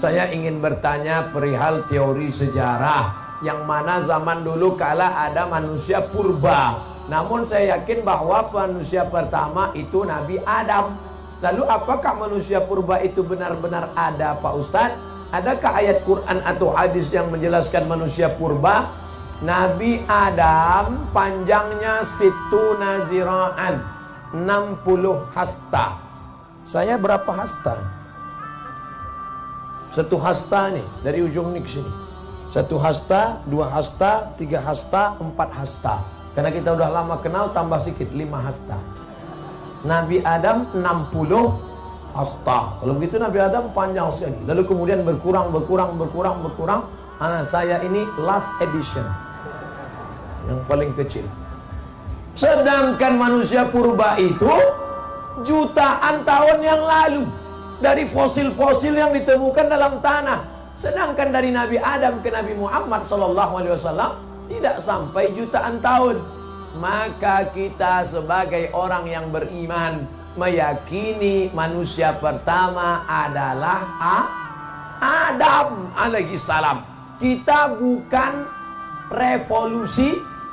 Saya ingin bertanya perihal teori sejarah, yang mana zaman dulu kala ada manusia purba. Namun saya yakin bahwa manusia pertama itu Nabi Adam. Lalu apakah manusia purba itu benar-benar ada, Pak Ustadz? Adakah ayat Quran atau hadis yang menjelaskan manusia purba? Nabi Adam panjangnya situna zira'an, 60 hasta. Saya berapa hasta? Satu hasta nih, dari ujung nih ke sini. Satu hasta, dua hasta, tiga hasta, empat hasta. Karena kita udah lama kenal, tambah sedikit, 5 hasta. Nabi Adam 60 hasta. Kalau begitu Nabi Adam panjang sekali. Lalu kemudian berkurang. Anak saya ini last edition, yang paling kecil. Sedangkan manusia purba itu jutaan tahun yang lalu, dari fosil-fosil yang ditemukan dalam tanah. Sedangkan dari Nabi Adam ke Nabi Muhammad SAW tidak sampai jutaan tahun. Maka kita sebagai orang yang beriman meyakini manusia pertama adalah Adam alaihi salam. Kita bukan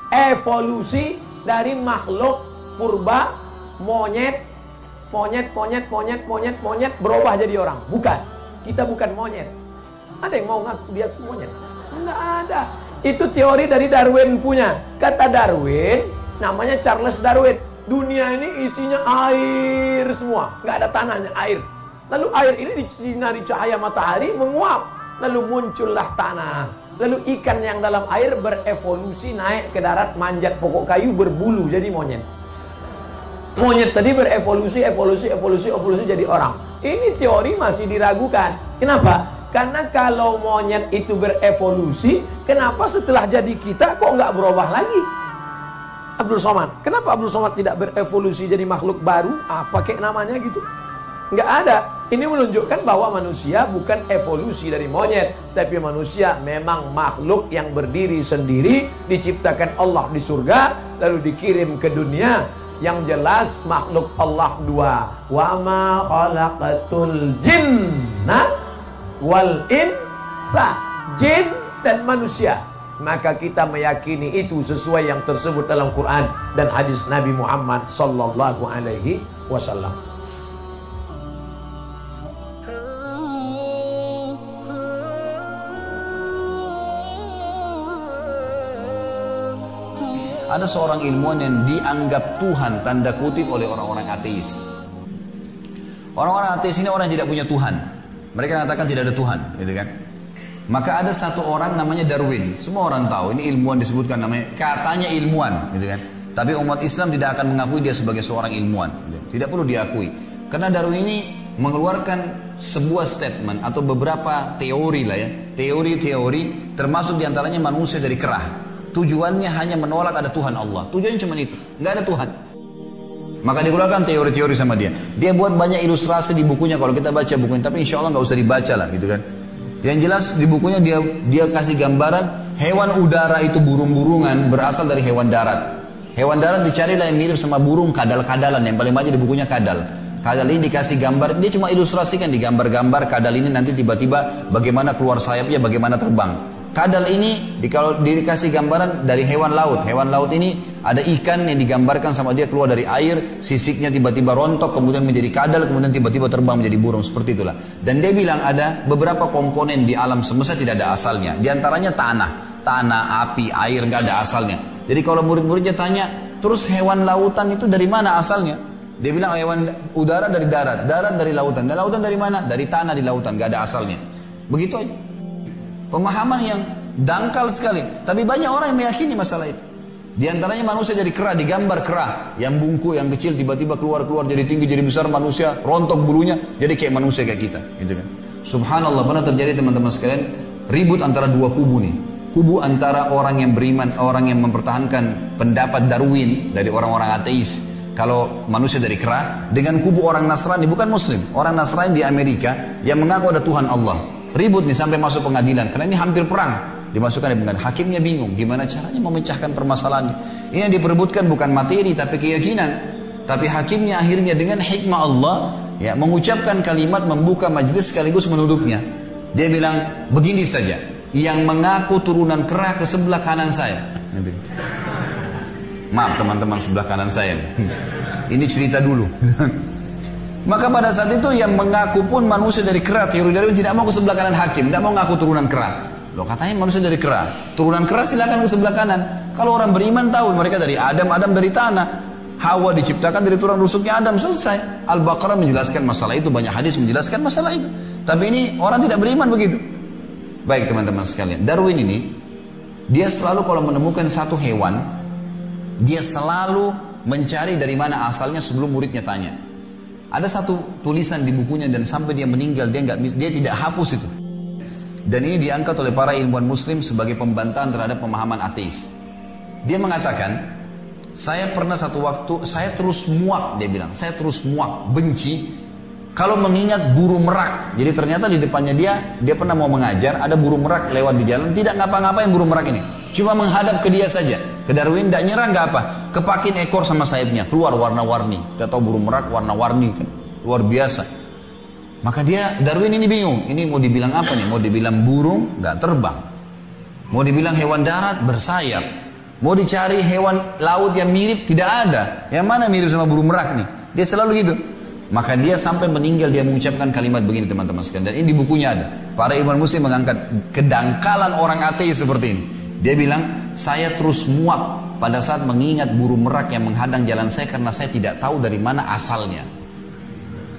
evolusi dari makhluk purba, monyet berubah jadi orang. Bukan. Kita bukan monyet. Ada yang mau ngaku dia monyet? Enggak ada. Itu teori dari Darwin punya. Kata Darwin, namanya Charles Darwin, dunia ini isinya air semua, nggak ada tanahnya, air. Lalu air ini disinari cahaya matahari menguap, lalu muncullah tanah. Lalu ikan yang dalam air berevolusi naik ke darat, manjat pokok kayu, berbulu jadi monyet. Monyet tadi berevolusi jadi orang. Ini teori masih diragukan. Kenapa? Karena kalau monyet itu berevolusi, kenapa setelah jadi kita kok nggak berubah lagi? Abdul Somad, kenapa Abdul Somad tidak berevolusi jadi makhluk baru? Apa kayak namanya gitu? Nggak ada. Ini menunjukkan bahwa manusia bukan evolusi dari monyet, tapi manusia memang makhluk yang berdiri sendiri, diciptakan Allah di surga, lalu dikirim ke dunia. Yang jelas makhluk Allah dua. Wa ma khalaqatul jinna wal insa, jin dan manusia. Maka kita meyakini itu sesuai yang tersebut dalam Quran dan hadis Nabi Muhammad sallallahu alaihi wasallam. Ada seorang ilmuwan yang dianggap Tuhan tanda kutip oleh orang-orang ateis. Orang-orang ateis ini orang yang tidak punya Tuhan. Mereka mengatakan tidak ada Tuhan, gitu kan? Maka ada satu orang namanya Darwin. Semua orang tahu, ini ilmuwan disebutkan namanya, katanya ilmuwan, gitu kan? Tapi umat Islam tidak akan mengakui dia sebagai seorang ilmuwan, gitu. Tidak perlu diakui. Karena Darwin ini mengeluarkan sebuah statement atau beberapa teori lah ya, teori-teori, termasuk diantaranya manusia dari kerah. Tujuannya hanya menolak ada Tuhan Allah. Tujuannya cuma itu, nggak ada Tuhan. Maka dikeluarkan teori-teori sama dia. Dia buat banyak ilustrasi di bukunya kalau kita baca bukunya, tapi insya Allah nggak usah dibaca lah, gitu kan. Yang jelas di bukunya dia kasih gambaran hewan udara itu burung-burungan berasal dari hewan darat. Hewan darat dicarilah yang mirip sama burung, kadal-kadalan, yang paling banyak di bukunya kadal. Kadal ini dikasih gambar, dia cuma ilustrasikan di gambar-gambar kadal ini nanti tiba-tiba bagaimana keluar sayapnya, bagaimana terbang. Kadal ini kalau dikasih gambaran dari hewan laut. Hewan laut ini ada ikan yang digambarkan sama dia keluar dari air, sisiknya tiba-tiba rontok, kemudian menjadi kadal, kemudian tiba-tiba terbang menjadi burung, seperti itulah. Dan dia bilang ada beberapa komponen di alam semesta tidak ada asalnya. Di antaranya tanah, api, air, nggak ada asalnya. Jadi kalau murid-muridnya tanya, terus hewan lautan itu dari mana asalnya? Dia bilang hewan udara dari darat dari lautan. Dan lautan dari mana? Dari tanah di lautan, nggak ada asalnya. Begitu aja. Pemahaman yang dangkal sekali. Tapi banyak orang yang meyakini masalah itu. Di antaranya manusia jadi kerah, digambar kerah. Yang bungkuk, yang kecil, tiba-tiba keluar jadi tinggi, jadi besar manusia. Rontok bulunya, jadi kayak manusia kayak kita. Gitu kan. Subhanallah, pernah terjadi teman-teman sekalian, ribut antara dua kubu nih. Kubu antara orang yang beriman, orang yang mempertahankan pendapat Darwin dari orang-orang ateis. Kalau manusia dari kerah, dengan kubu orang Nasrani, bukan Muslim. Orang Nasrani di Amerika yang mengaku ada Tuhan Allah. Ribut nih sampai masuk pengadilan karena ini hampir perang. Dimasukkan di pengadilan. Hakimnya bingung gimana caranya memecahkan permasalahan. Ini yang diperebutkan bukan materi tapi keyakinan. Tapi hakimnya akhirnya dengan hikmah Allah ya mengucapkan kalimat membuka majelis sekaligus menutupnya. Dia bilang, begini saja, yang mengaku turunan kera ke sebelah kanan saya. Maaf teman-teman sebelah kanan saya. Ini cerita dulu. Maka pada saat itu yang mengaku pun manusia dari kera, teori Darwin tidak mau ke sebelah kanan hakim, tidak mau ngaku turunan kera. Loh katanya manusia dari kera, turunan kera silakan ke sebelah kanan. Kalau orang beriman tahu mereka dari Adam, Adam dari tanah, Hawa diciptakan dari tulang rusuknya Adam, selesai. Al-Baqarah menjelaskan masalah itu, banyak hadis menjelaskan masalah itu. Tapi ini orang tidak beriman begitu. Baik teman-teman sekalian, Darwin ini dia selalu kalau menemukan satu hewan, dia selalu mencari dari mana asalnya sebelum muridnya tanya. Ada satu tulisan di bukunya dan sampai dia meninggal dia tidak hapus itu. Dan ini diangkat oleh para ilmuwan muslim sebagai pembantahan terhadap pemahaman ateis. Dia mengatakan, saya pernah satu waktu, saya terus muak, dia bilang, saya terus muak, benci, kalau mengingat burung merak. Jadi ternyata di depannya dia pernah mau mengajar, ada burung merak lewat di jalan, tidak ngapa-ngapain burung merak ini. Cuma menghadap ke dia saja. Ke Darwin, tidak nyerang, nggak apa. Kepakin ekor sama sayapnya, keluar warna-warni. Kita tahu burung merak warna-warni kan, luar biasa. Maka Darwin ini bingung, ini mau dibilang apa nih? Mau dibilang burung, nggak terbang. Mau dibilang hewan darat, bersayap. Mau dicari hewan laut yang mirip, tidak ada. Yang mana mirip sama burung merak nih? Dia selalu gitu. Maka dia sampai meninggal dia mengucapkan kalimat begini teman-teman sekalian. Dan ini di bukunya ada. Para ilmuwan muslim mengangkat kedangkalan orang ateis seperti ini. Dia bilang, saya terus muak pada saat mengingat burung merak yang menghadang jalan saya karena saya tidak tahu dari mana asalnya.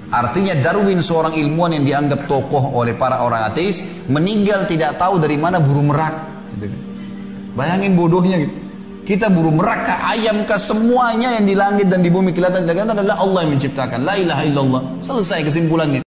Artinya Darwin seorang ilmuwan yang dianggap tokoh oleh para orang ateis meninggal tidak tahu dari mana burung merak. Bayangin bodohnya gitu. Kita burung merak kah, ayam kah, semuanya yang di langit dan di bumi kelihatan adalah Allah yang menciptakan. La ilaha illallah. Selesai kesimpulannya.